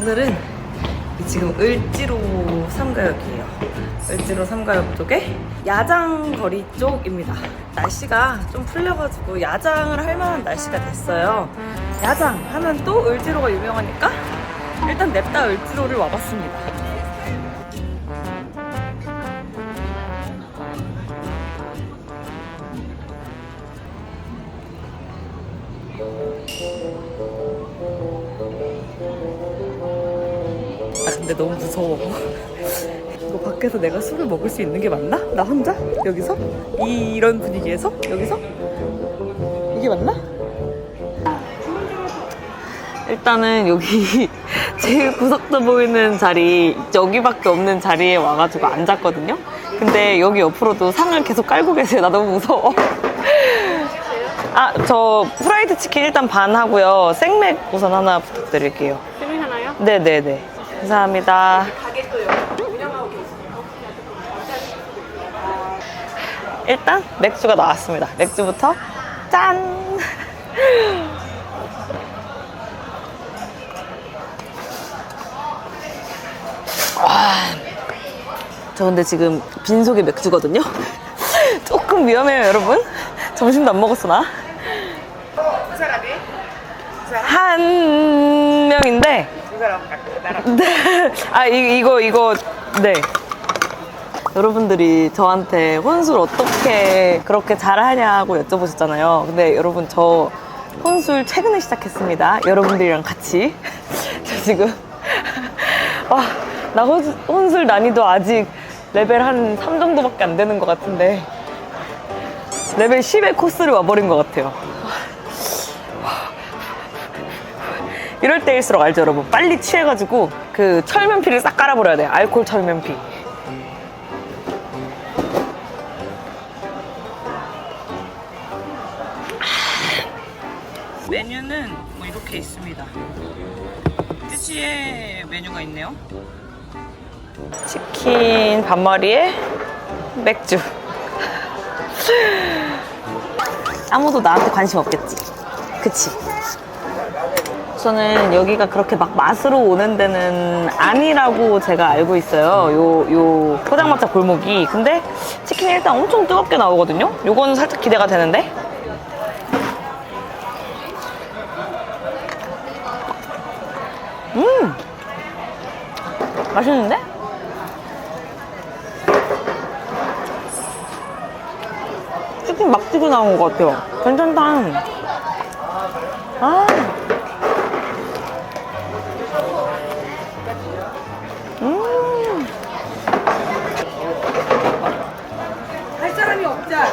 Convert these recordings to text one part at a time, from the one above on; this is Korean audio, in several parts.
오늘은 지금 을지로 3가역이에요. 을지로 3가역 쪽에 야장거리 쪽입니다. 날씨가 좀 풀려가지고 야장을 할 만한 날씨가 됐어요. 야장 하면 또 을지로가 유명하니까 일단 냅다 을지로를 와봤습니다. 근데 너무 무서워. 이거 밖에서 내가 술을 먹을 수 있는 게 맞나? 나 혼자? 여기서? 이런 분위기에서? 여기서? 이게 맞나? 일단은 여기 제일 구석져 보이는 자리, 여기밖에 없는 자리에 와가지고 앉았거든요? 근데 여기 옆으로도 상을 계속 깔고 계세요. 나 너무 무서워. 아, 저 프라이드 치킨 일단 반 하고요. 생맥 우선 하나 부탁드릴게요. 생맥 하나요? 네네네. 감사합니다. 일단 맥주가 나왔습니다. 맥주부터 짠! 와, 저 근데 지금 빈속에 맥주거든요? 조금 위험해요, 여러분. 점심도 안 먹었어, 나. 한 명인데. 네. 아, 이거, 네. 여러분들이 저한테 혼술 어떻게 그렇게 잘하냐고 여쭤보셨잖아요. 근데 여러분, 저 혼술 최근에 시작했습니다. 여러분들이랑 같이. 저 지금, 와, 나 혼술 난이도 아직 레벨 한 3 정도밖에 안 되는 것 같은데, 레벨 10의 코스를 와버린 것 같아요. 이럴 때일수록 알죠, 여러분? 빨리 취해가지고 그 철면피를 싹 깔아버려야 돼요. 알코올 철면피. 메뉴는 뭐 이렇게 있습니다. 퓨지의 메뉴가 있네요. 치킨 반마리에 맥주. 아무도 나한테 관심 없겠지. 그치? 저는 여기가 그렇게 막 맛으로 오는 데는 아니라고 제가 알고 있어요. 요 포장마차 골목이. 근데 치킨이 일단 엄청 뜨겁게 나오거든요. 요거는 살짝 기대가 되는데. 맛있는데? 치킨 막 튀고 나온 것 같아요. 괜찮다. 아. 할 사람이 없자.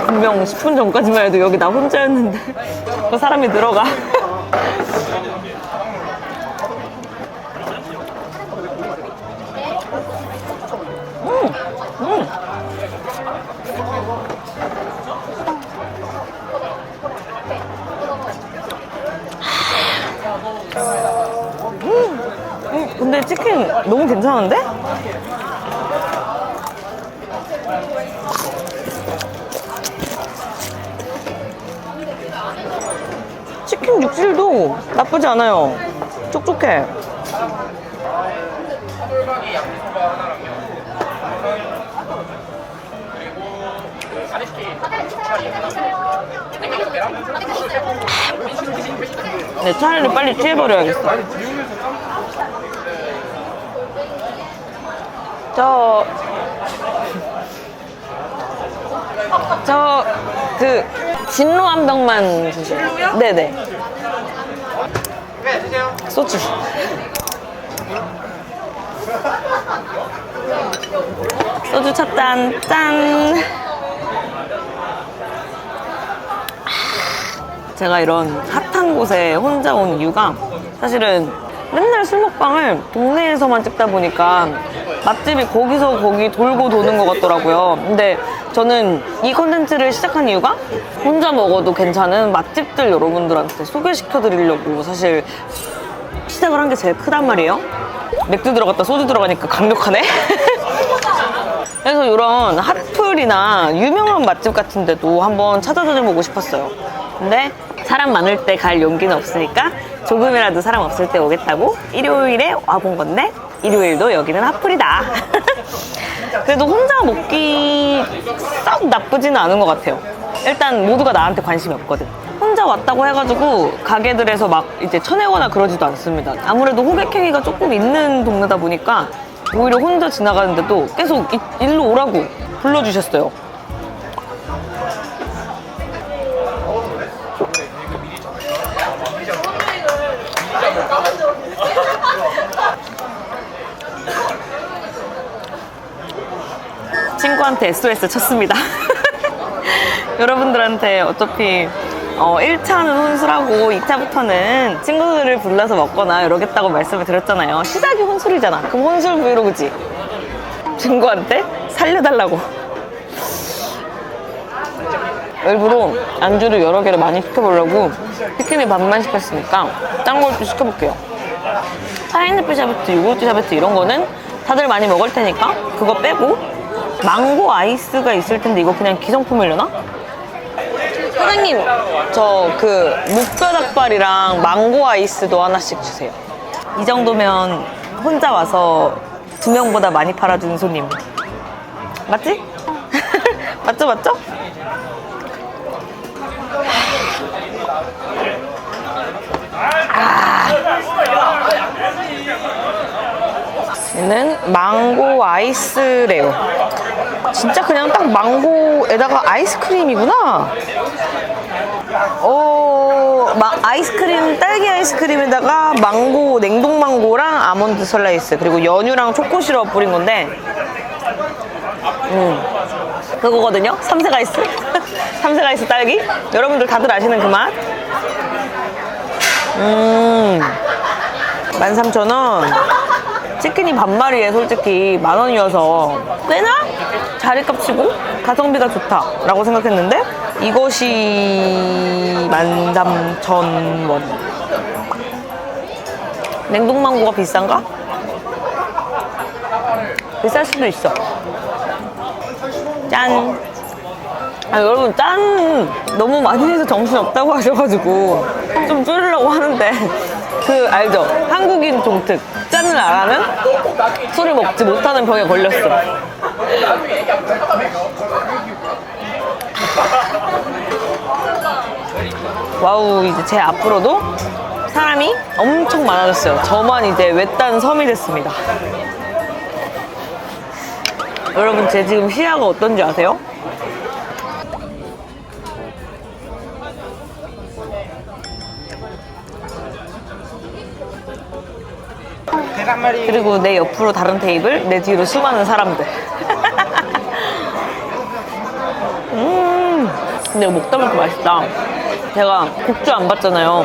분명 10분 전까지만 해도 여기 나 혼자였는데 자꾸 사람이 늘어가. 근데 치킨 너무 괜찮은데? 치킨 육질도 나쁘지 않아요. 촉촉해. 네, 차라리 빨리 취해버려야겠어. 진로 한 병만 주세요. 진로요? 네네. 네, 드세요. 소주. 소주 첫 잔, 짠. 제가 이런 핫한 곳에 혼자 온 이유가 사실은 맨날 술 먹방을 동네에서만 찍다 보니까 맛집이 거기서 거기 돌고 도는 것 같더라고요. 근데 저는 이 콘텐츠를 시작한 이유가 혼자 먹어도 괜찮은 맛집들 여러분들한테 소개시켜 드리려고 사실 시작을 한 게 제일 크단 말이에요. 맥주 들어갔다 소주 들어가니까 강력하네. 그래서 이런 핫플이나 유명한 맛집 같은 데도 한번 찾아다녀보고 싶었어요. 근데 사람 많을 때 갈 용기는 없으니까 조금이라도 사람 없을 때 오겠다고 일요일에 와본 건데 일요일도 여기는 핫플이다. 그래도 혼자 먹기 썩 나쁘지는 않은 것 같아요. 일단 모두가 나한테 관심이 없거든. 혼자 왔다고 해가지고 가게들에서 막 이제 쳐내거나 그러지도 않습니다. 아무래도 호객행위가 조금 있는 동네다 보니까 오히려 혼자 지나가는데도 계속 일로 오라고 불러주셨어요. 친구한테 SOS 쳤습니다. 여러분들한테 어차피 1차는 혼술하고 2차부터는 친구들을 불러서 먹거나 이러겠다고 말씀을 드렸잖아요. 시작이 혼술이잖아. 그럼 혼술 브이로그지. 친구한테 살려달라고. 일부러 안주를 여러 개를 많이 시켜보려고 치킨을 반만 시켰으니까 딴 걸 또 시켜볼게요. 파인애플 샤베트, 요구르트 샤베트 이런 거는 다들 많이 먹을 테니까 그거 빼고 망고 아이스가 있을 텐데 이거 그냥 기성품이려나? 사장님, 저 그 목뼈 닭발이랑 망고 아이스도 하나씩 주세요. 이 정도면 혼자 와서 2명보다 많이 팔아주는 손님. 맞지? 맞죠, 맞죠? 얘는 망고 아이스래요. 진짜 그냥 딱 망고에다가 아이스크림이구나. 아이스크림, 딸기 아이스크림에다가 망고, 냉동 망고랑 아몬드 슬라이스, 그리고 연유랑 초코 시럽 뿌린 건데, 그거거든요. 삼색 아이스. 삼색 아이스 딸기. 여러분들 다들 아시는 그 맛. 13,000원. 치킨이 반마리에 솔직히 10,000원이어서 꽤나 자리값 치고 가성비가 좋다라고 생각했는데 이것이 13,000원. 냉동망고가 비싼가? 비쌀 수도 있어. 짠. 여러분 짠 너무 많이 해서 정신없다고 하셔가지고 좀 줄이려고 하는데 그 알죠? 한국인 종특 짠을 안 하면 술을 먹지 못하는 병에 걸렸어. 와우, 이제 제 앞으로도 사람이 엄청 많아졌어요. 저만 이제 외딴 섬이 됐습니다. 여러분 제 지금 시야가 어떤지 아세요? 그리고 내 옆으로 다른 테이블, 내 뒤로 수많은 사람들. 근데 이거 먹다 보니까 맛있다. 제가 국주 안 봤잖아요.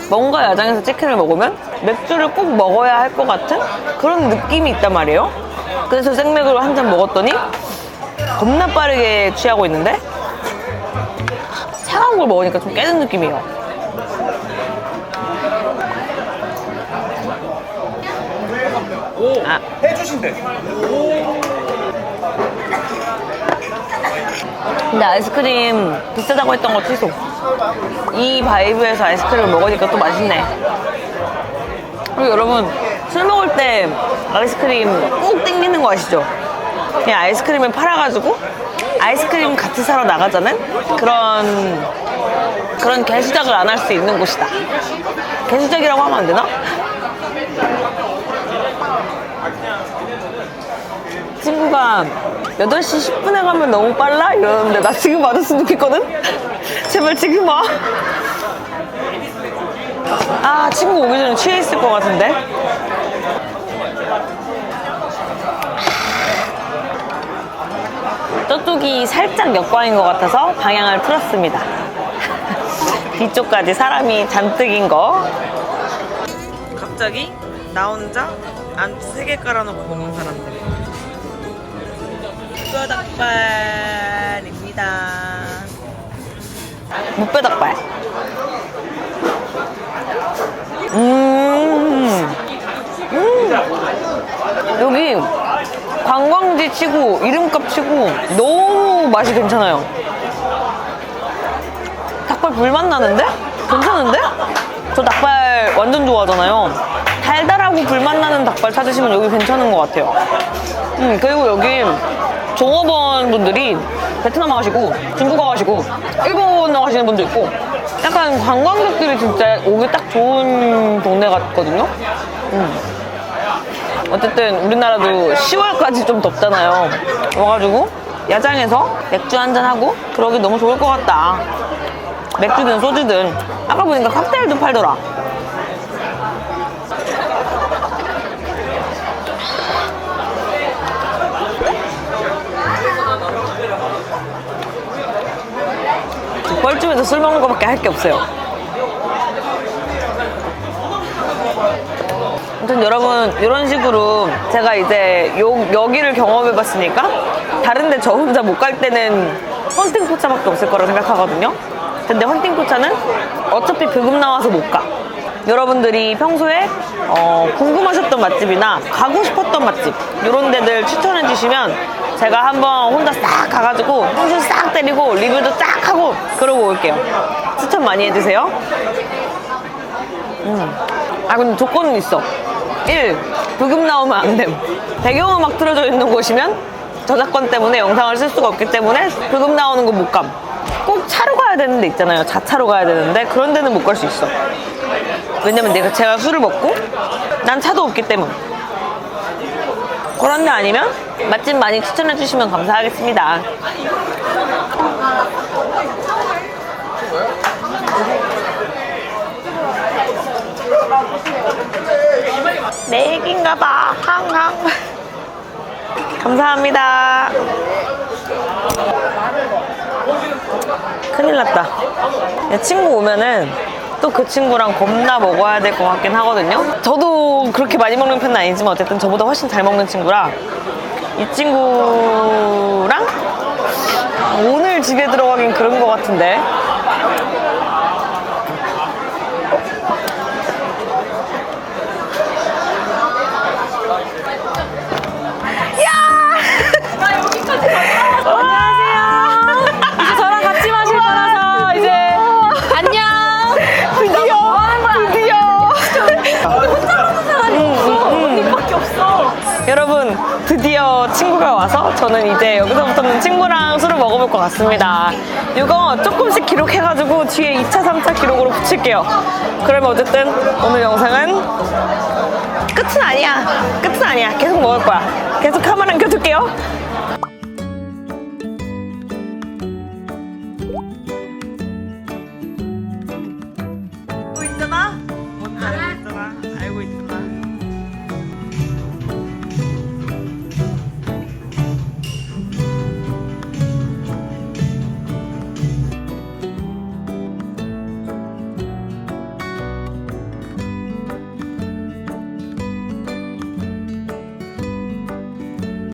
뭔가 야장에서 치킨을 먹으면 맥주를 꼭 먹어야 할 것 같은 그런 느낌이 있단 말이에요. 그래서 생맥으로 한 잔 먹었더니 겁나 빠르게 취하고 있는데 차가운 걸 먹으니까 좀 깨는 느낌이에요. 해주신대. 근데 아이스크림 비싸다고 했던 거 취소. 이 바이브에서 아이스크림을 먹으니까 또 맛있네. 그리고 여러분 술 먹을 때 아이스크림 꼭 땡기는 거 아시죠? 그냥 아이스크림을 팔아가지고 아이스크림 같이 사러 나가자는 그런 개수작을 안 할 수 있는 곳이다. 개수작이라고 하면 안 되나? 친구가 8시 10분에 가면 너무 빨라? 이러는데 나 지금 와줬으면 좋겠거든? 제발 지금 와. 아, 친구 오기 전에 취해 있을 것 같은데? 저쪽이 살짝 역광인 것 같아서 방향을 틀었습니다. 뒤쪽까지 사람이 잔뜩인 거. 갑자기 나 혼자 안주 3개 깔아놓고 먹는 사람들. 목뼈닭발입니다. 목뼈닭발. 여기 관광지 치고 이름값 치고 너무 맛이 괜찮아요. 닭발 불맛 나는데? 괜찮은데? 저 닭발 완전 좋아하잖아요. 달달하고 불맛 나는 닭발 찾으시면 여기 괜찮은 것 같아요. 그리고 여기 종업원 분들이 베트남 가시고 중국 가시고 일본 가시는 분도 있고 약간 관광객들이 진짜 오기 딱 좋은 동네 같거든요. 어쨌든 우리나라도 10월까지 좀 덥잖아요. 와가지고 야장에서 맥주 한잔하고 그러기 너무 좋을 것 같다. 맥주든 소주든 아까 보니까 칵테일도 팔더라. 뻘쭘해서 술 먹는 거밖에 할 게 없어요. 아무튼 여러분 이런 식으로 제가 이제 여기를 경험해봤으니까 다른데 저 혼자 못 갈 때는 헌팅포차밖에 없을 거라고 생각하거든요. 근데 헌팅포차는 어차피 브금 나와서 못 가. 여러분들이 평소에 궁금하셨던 맛집이나 가고 싶었던 맛집 이런 데들 추천해 주시면 제가 한번 혼자 싹 가가지고 통신 싹 때리고 리뷰도 싹 하고 그러고 올게요. 추천 많이 해주세요. 근데 조건은 있어. 1. 브금 나오면 안 됨. 배경음악 틀어져 있는 곳이면 저작권 때문에 영상을 쓸 수가 없기 때문에 브금 나오는 거 못 감. 꼭 차로 가야 되는 데 있잖아요. 자차로 가야 되는데 그런 데는 못 갈 수 있어. 왜냐면 제가 술을 먹고 난 차도 없기 때문. 그런 데 아니면 맛집 많이 추천해 주시면 감사하겠습니다. 내 얘기인가 봐. 항상 감사합니다. 큰일 났다. 친구 오면은 또 그 친구랑 겁나 먹어야 될 것 같긴 하거든요. 저도 그렇게 많이 먹는 편은 아니지만 어쨌든 저보다 훨씬 잘 먹는 친구라 이 친구랑 오늘 집에 들어가긴 그런 것 같은데. 여러분 드디어 친구가 와서 저는 이제 여기서부터는 친구랑 술을 먹어볼 것 같습니다. 이거 조금씩 기록해가지고 뒤에 2차 3차 기록으로 붙일게요. 그러면 어쨌든 오늘 영상은 끝은 아니야. 계속 먹을 거야. 계속 카메라 켜둘게요.